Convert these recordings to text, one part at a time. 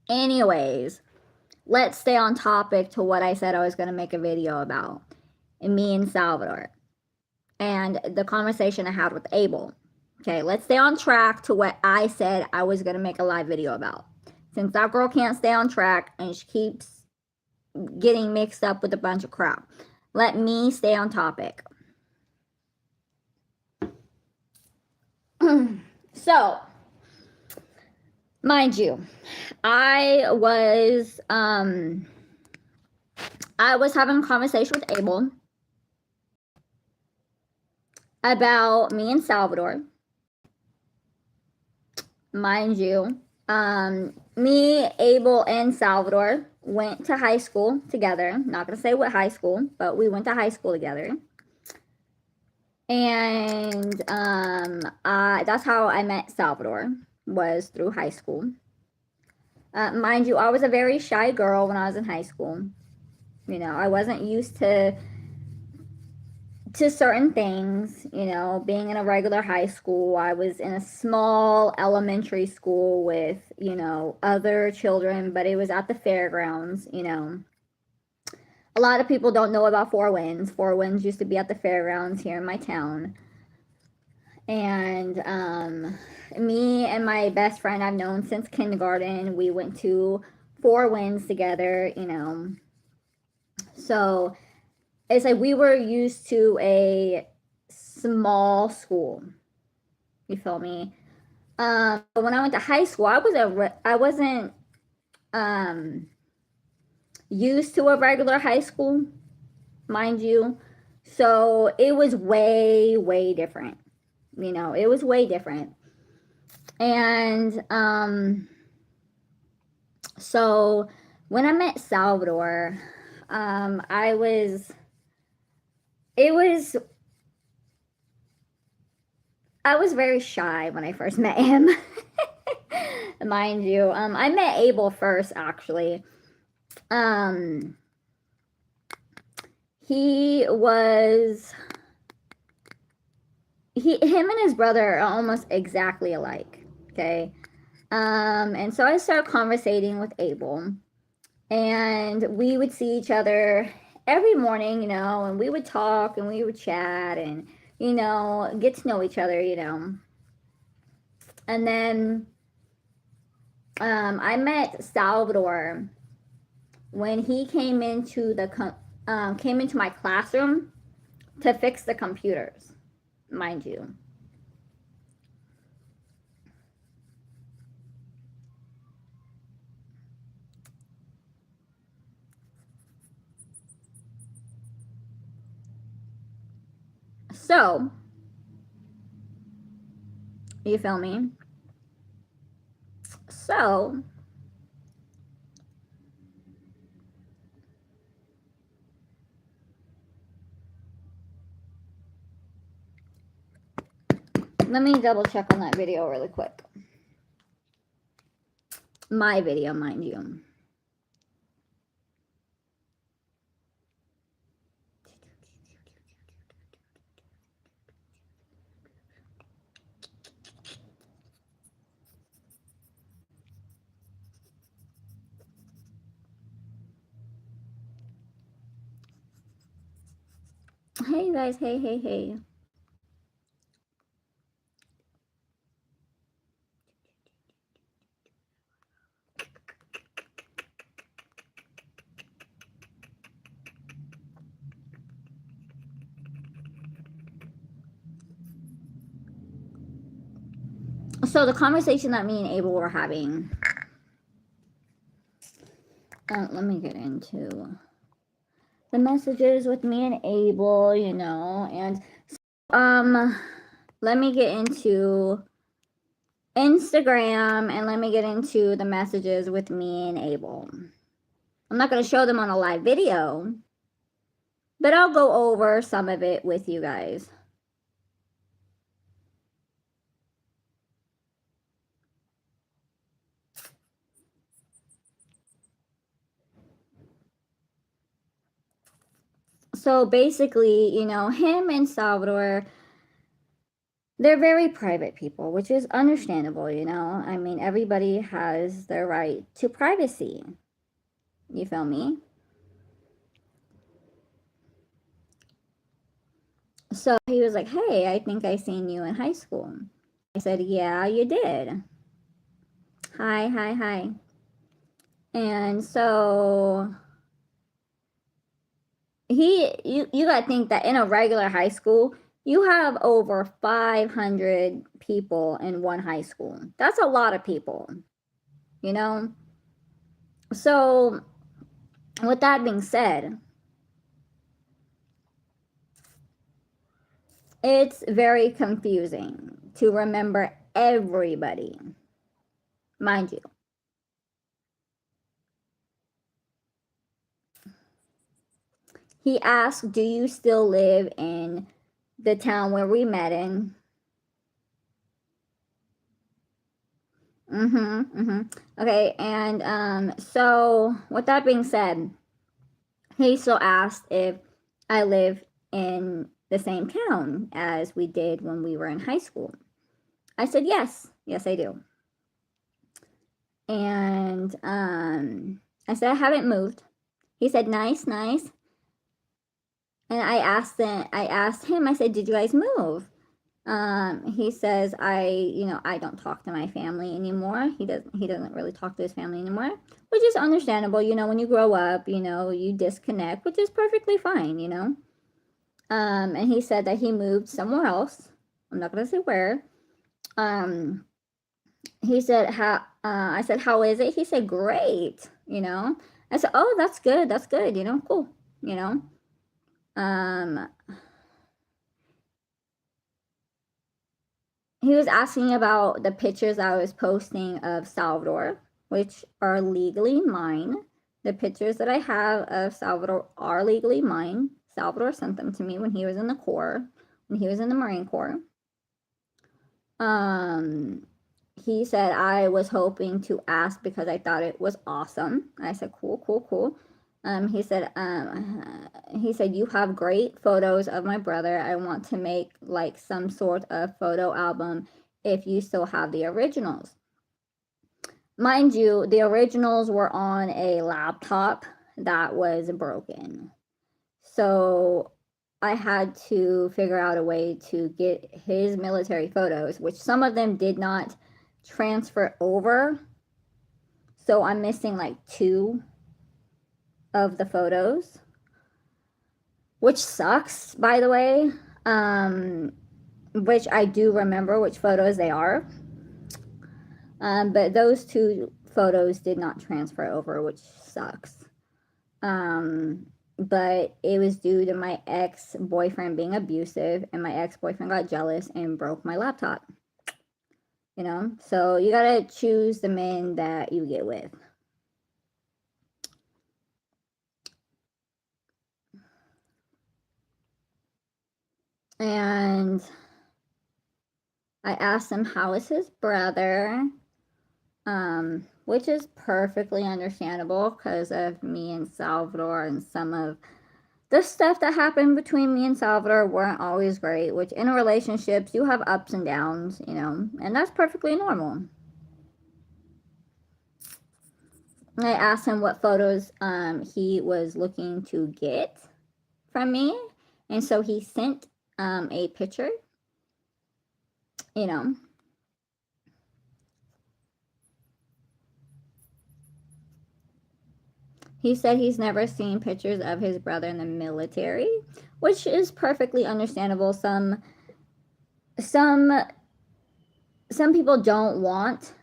Anyways, let's stay on topic to what I said I was going to make a video about. And me and Salvador. And the conversation I had with Abel. Okay, let's stay on track to what I said I was going to make a live video about. Since that girl can't stay on track and she keeps getting mixed up with a bunch of crap, let me stay on topic. So, mind you, I was having a conversation with Abel about me and Salvador. Mind you, me, Abel, and Salvador went to high school together. Not gonna say what high school, but we went to high school together. And that's how I met Salvador, was through high school. Mind you, I was a very shy girl when I was in high school. You know, I wasn't used to certain things, you know, being in a regular high school. I was in a small elementary school with, you know, other children, but it was at the fairgrounds, you know. A lot of people don't know about Four Winds. Four Winds used to be at the fairgrounds here in my town. And me and my best friend I've known since kindergarten, we went to Four Winds together, you know. So it's like we were used to a small school. You feel me? But when I went to high school, I wasn't used to a regular high school, mind you. So it was way, way different. You know, it was way different. And so when I met Salvador, I was very shy when I first met him. Mind you, I met Abel first, actually. Him and his brother are almost exactly alike. Okay. And so I started conversating with Abel, and we would see each other every morning, you know, and we would talk and we would chat and, you know, get to know each other, you know. And then I met Salvador when he came into my classroom to fix the computers, mind you. So, you feel me? So, let me double check on that video really quick. My video, mind you. Hey guys, hey. So the conversation that me and Abel were having, let me get into the messages with me and Abel, you know, and let me get into Instagram and let me get into the messages with me and Abel. I'm not going to show them on a live video, but I'll go over some of it with you guys. So basically, you know, him and Salvador, They're very private people, which is understandable, you know? I mean, everybody has their right to privacy. You feel me? So he was like, hey, I think I seen you in high school. I said, yeah, you did. Hi, hi, hi. And so you got to think that in a regular high school, you have over 500 people in one high school. That's a lot of people, you know? So, with that being said, it's very confusing to remember everybody, mind you. He asked, do you still live in the town where we met in? Okay, and so with that being said, he still asked if I live in the same town as we did when we were in high school. I said, yes, yes, I do. And I said, I haven't moved. He said, nice, nice. And I asked him, I said, did you guys move? He says, I don't talk to my family anymore. He doesn't really talk to his family anymore, which is understandable. You know, when you grow up, you know, you disconnect, which is perfectly fine, you know. And he said that he moved somewhere else. I'm not gonna say where. Um, he said, I said, how is it? He said, great, you know. I said, oh, that's good, you know, cool, you know. Um, he was asking about the pictures I was posting of Salvador, which are legally mine. The pictures that I have of Salvador are legally mine. Salvador sent them to me when he was in the Corps, when he was in the Marine Corps. He said I was hoping to ask because I thought it was awesome. I said, cool, cool, cool. He said, you have great photos of my brother. I want to make like some sort of photo album if you still have the originals. Mind you, the originals were on a laptop that was broken. So I had to figure out a way to get his military photos, which some of them did not transfer over. So I'm missing like 2 of the photos, which sucks, by the way. Which I do remember which photos they are. But those 2 photos did not transfer over, which sucks. But it was due to my ex-boyfriend being abusive, and my ex-boyfriend got jealous and broke my laptop. You know, so you gotta choose the men that you get with. And I asked him how is his brother, which is perfectly understandable because of me and Salvador, and some of the stuff that happened between me and Salvador weren't always great, which in relationships you have ups and downs, you know, and that's perfectly normal. I asked him what photos he was looking to get from me, and so he sent a picture, you know. He said he's never seen pictures of his brother in the military, which is perfectly understandable. Some people don't want,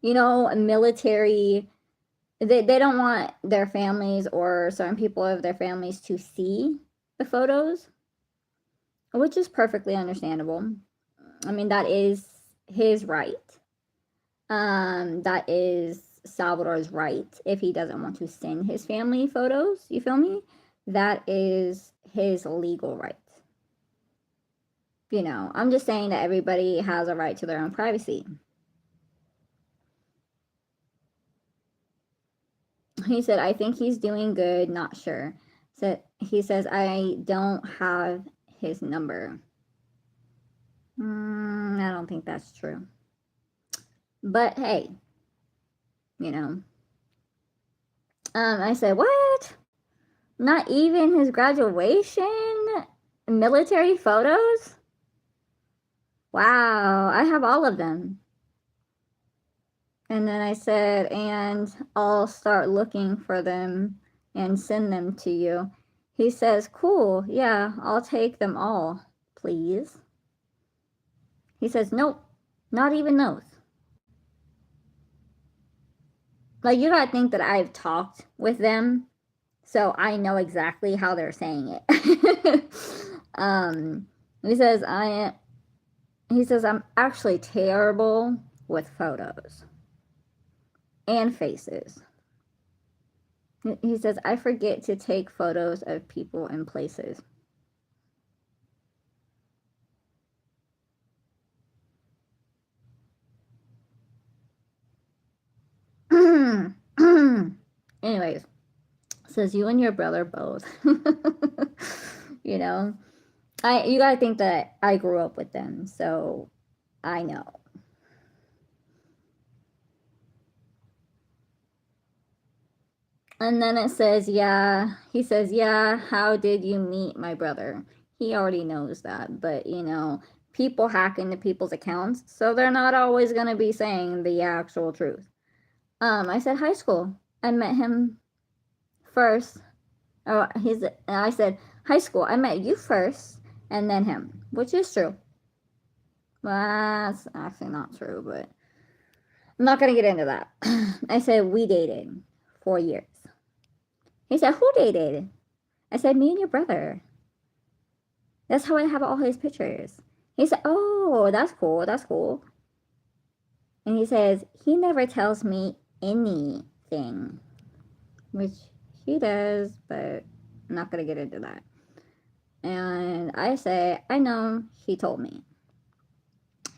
you know, military, they don't want their families or certain people of their families to see the photos, which is perfectly understandable. I mean, that is his right. That is Salvador's right if he doesn't want to send his family photos. You feel me? That is his legal right. You know, I'm just saying that everybody has a right to their own privacy. He said, I think he's doing good, not sure. So he says, I don't have his number. I don't think that's true. But hey, you know. I said, what? Not even his graduation military photos? Wow, I have all of them. And then I said, and I'll start looking for them and send them to you. He says, cool, yeah, I'll take them all, please. He says, nope, not even those. Like, you gotta think that I've talked with them, so I know exactly how they're saying it. He says, I'm actually terrible with photos and faces. He says, I forget to take photos of people and places. Anyways, says you and your brother both. You know, you gotta think that I grew up with them, so I know. And then it says, yeah, he says, yeah, how did you meet my brother? He already knows that, but you know, people hack into people's accounts, so they're not always gonna be saying the actual truth. I said high school. I met him first. Oh, I said high school. I met you first, and then him, which is true. Well, that's actually not true, but I'm not gonna get into that. I said we dated 4 years. He said, who dated? I said, me and your brother. That's how I have all his pictures. He said, oh, that's cool, that's cool. And he says, he never tells me anything, which he does, but I'm not going to get into that. And I say, I know he told me.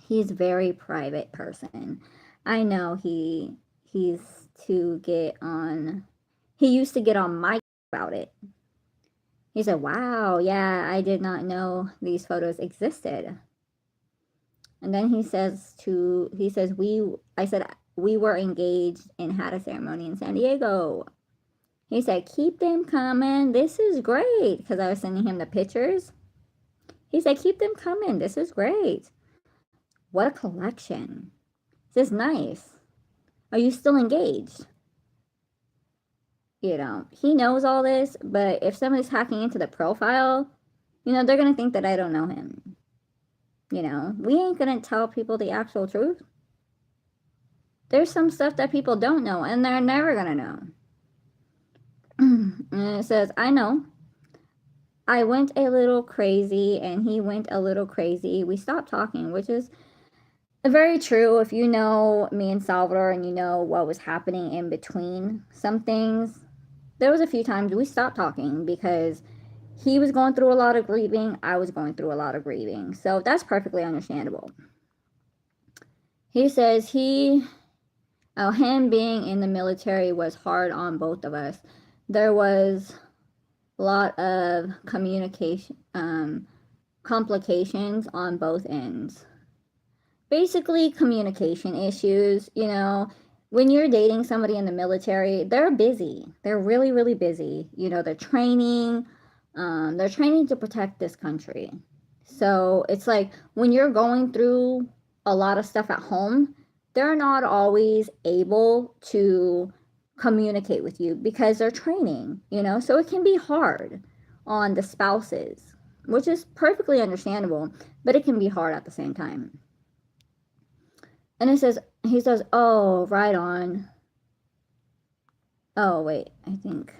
He's a very private person. I know he's to get on, he used to get on my about it. He said, wow, yeah, I did not know these photos existed. And then I said, we were engaged and had a ceremony in San Diego. He said, keep them coming. This is great. Because I was sending him the pictures. He said, keep them coming. This is great. What a collection. This is nice. Are you still engaged? You know, he knows all this, but if somebody's hacking into the profile, you know, they're going to think that I don't know him. You know, we ain't going to tell people the actual truth. There's some stuff that people don't know, and they're never going to know. And it says, I know. I went a little crazy, and he went a little crazy. We stopped talking, which is very true. If you know me and Salvador and you know what was happening in between some things, there was a few times we stopped talking because he was going through a lot of grieving. I was going through a lot of grieving. So that's perfectly understandable. He says him being in the military was hard on both of us. There was a lot of communication, complications on both ends. Basically, communication issues. You know, when you're dating somebody in the military, they're busy. They're really, really busy. You know, they're training to protect this country. So it's like when you're going through a lot of stuff at home, they're not always able to communicate with you because they're training, you know, so it can be hard on the spouses, which is perfectly understandable, but it can be hard at the same time. And he says, oh, right on. Oh, wait, I think.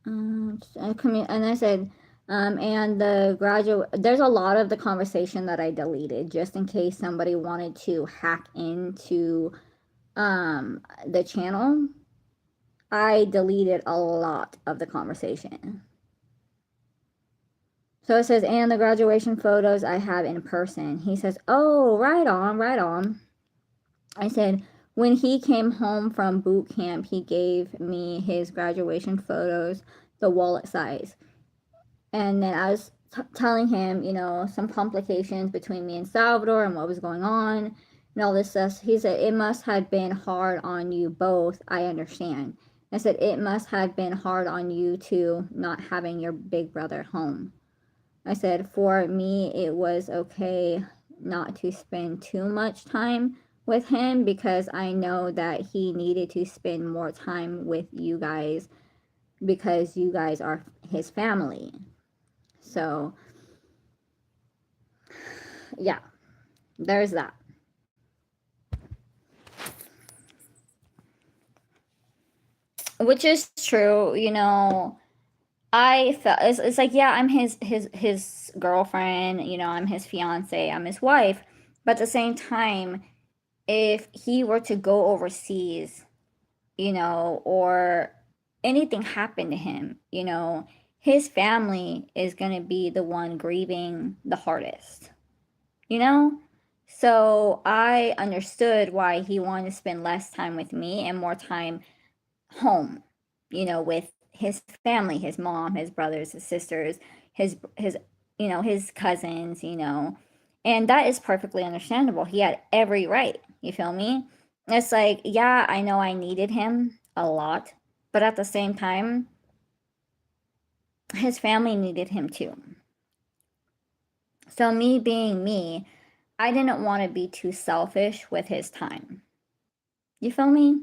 And I said, and there's a lot of the conversation that I deleted just in case somebody wanted to hack into the channel. I deleted a lot of the conversation. So it says, and the graduation photos I have in person. He says, oh, right on, right on. I said, when he came home from boot camp, he gave me his graduation photos, the wallet size. And then I was telling him, some complications between me and Salvador and what was going on and all this stuff. He said, it must have been hard on you both. I understand. I said, it must have been hard on you too, not having your big brother home. I said, for me, it was okay not to spend too much time with him because I know that he needed to spend more time with you guys because you guys are his family. So, yeah, there's that. Which is true, I felt it's like, yeah, I'm his girlfriend, I'm his fiance, I'm his wife, but at the same time, if he were to go overseas, or anything happened to him, his family is going to be the one grieving the hardest, you know? So I understood why he wanted to spend less time with me and more time home, with his family, his mom, his brothers, his sisters, his his cousins, and that is perfectly understandable. He had every right. You feel me? It's like, yeah, I know I needed him a lot, but at the same time, his family needed him too. So me being me, I didn't want to be too selfish with his time. You feel me?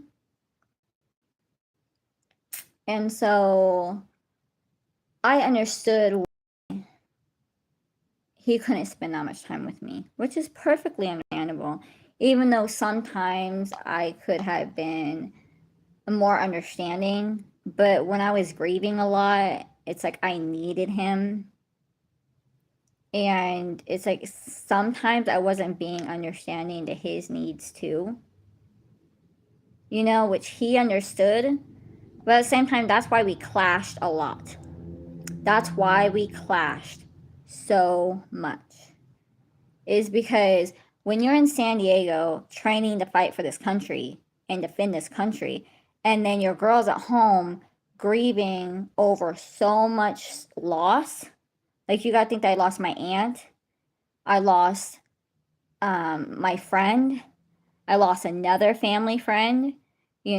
And so I understood he couldn't spend that much time with me, which is perfectly understandable. Even though sometimes I could have been more understanding, but when I was grieving a lot, it's like I needed him. And it's like sometimes I wasn't being understanding to his needs too, which he understood. But at the same time, that's why we clashed a lot. That's why we clashed so much. Is because when you're in San Diego training to fight for this country and defend this country, and then your girl's at home grieving over so much loss, like you gotta think that I lost my aunt, I lost my friend, I lost another family friend, we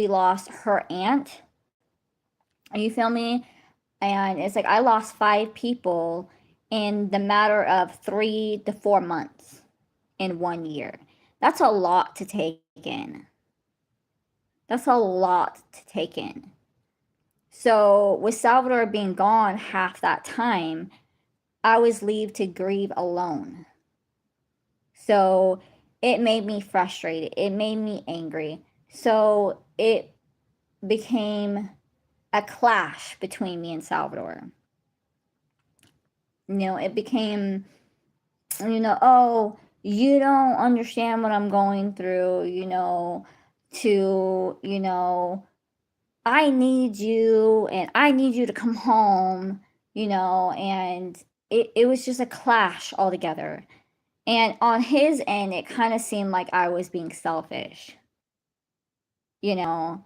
lost her aunt. You feel me? And it's like I lost 5 people in the matter of 3 to 4 months in 1 year. That's a lot to take in. That's a lot to take in. So with Salvador being gone half that time, I was left to grieve alone. So it made me frustrated. It made me angry. So it became a clash between me and Salvador. It became, oh, you don't understand what I'm going through, I need you and I need you to come home, and it was just a clash altogether. And on his end, it kind of seemed like I was being selfish, you know.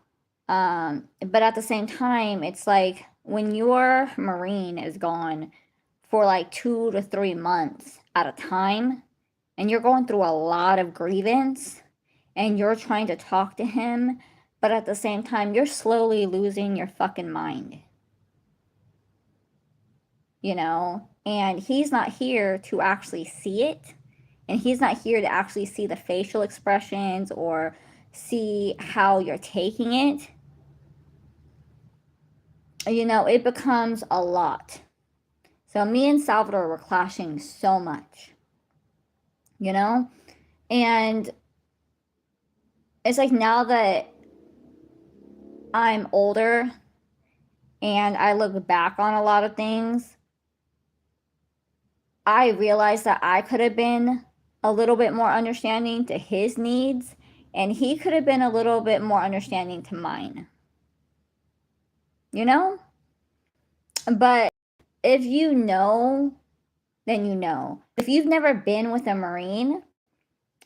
But at the same time, it's like when your Marine is gone for like 2 to 3 months at a time, and you're going through a lot of grievance, and you're trying to talk to him, but at the same time, you're slowly losing your fucking mind. And he's not here to actually see it. And he's not here to actually see the facial expressions or see how you're taking it. It becomes a lot. So me and Salvador were clashing so much. And it's like now that I'm older and I look back on a lot of things, I realized that I could have been a little bit more understanding to his needs, and he could have been a little bit more understanding to mine. But if you know, then you know. If you've never been with a Marine,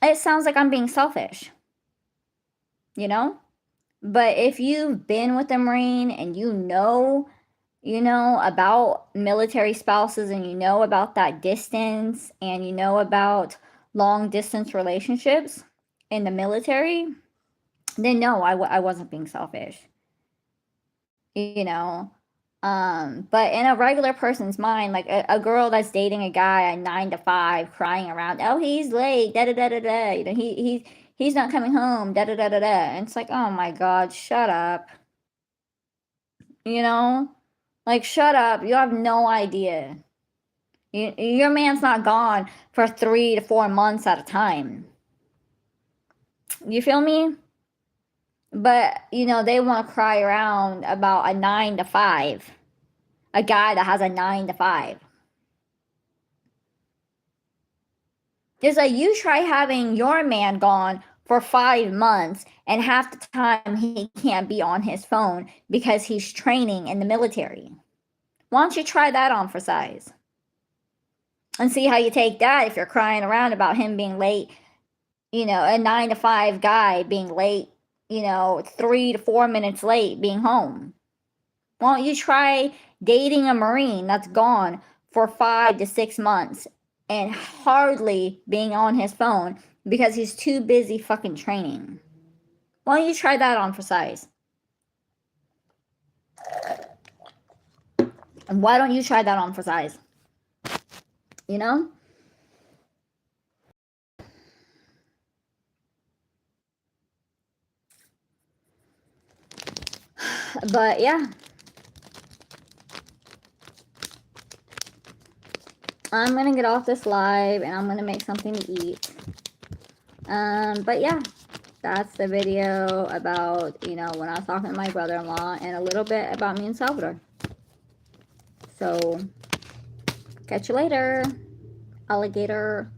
it sounds like I'm being selfish. But if you've been with a Marine and you know you know about military spouses, and you know about that distance, and you know about long distance relationships in the military, then no, I wasn't being selfish, you know. But in a regular person's mind, like a girl that's dating a guy at 9 to 5, crying around, oh, he's late, da da da da da, you know, he's not coming home, da da da da da, and it's like, oh my god, shut up, you know, like shut up, you have no idea. Your man's not gone for 3 to 4 months at a time. You feel me? But you know, they want to cry around about a 9 to 5, a guy that has a 9 to 5. It's like, you try having your man gone for 5 months, and half the time he can't be on his phone because he's training in the military. Why don't you try that on for size? And see how you take that if you're crying around about him being late, you know, a 9 to 5 guy being late, you know, 3 to 4 minutes late being home. Why don't you try dating a Marine that's gone for 5 to 6 months and hardly being on his phone because he's too busy fucking training? Why don't you try that on for size? And why don't you try that on for size? You know? But yeah. I'm gonna get off this live and I'm gonna make something to eat. But yeah, that's the video about, you know, when I was talking to my brother-in-law, and a little bit about me and Salvador. So, catch you later, alligator.